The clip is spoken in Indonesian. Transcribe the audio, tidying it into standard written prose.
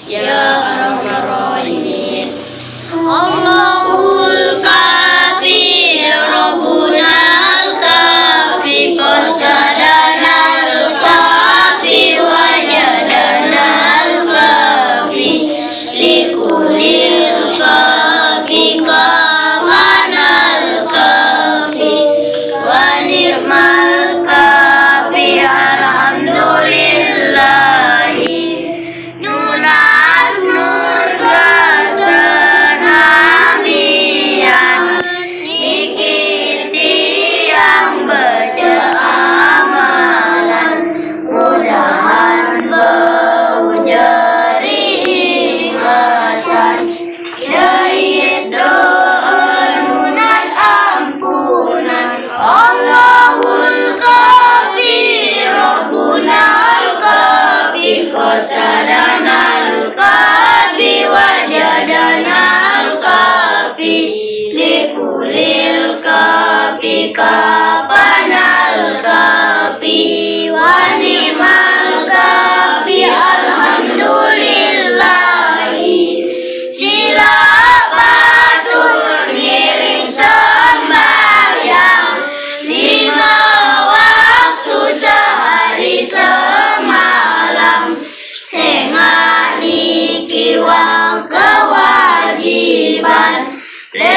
ya arhamar rahimin. Allahul kafi Rabbunal kafi qasadanal kafi wajadanal kafi likulil kafi kamanal kafi wa ni'mal kafi alhamdulillahi nunas nurga senamian nikiti yang baca amalan mudahan beujari ingatan jahit doa nunas ampunan Allahul kafi Rabbunal kafi qasadanal kafi wajadanal kafi likulil kafi kapanal kafi wa ni'mal kafi alhamdulillahi sila batur ngiring sembahyang 5 waktu sehari semalam sengat niki wang kewajiban le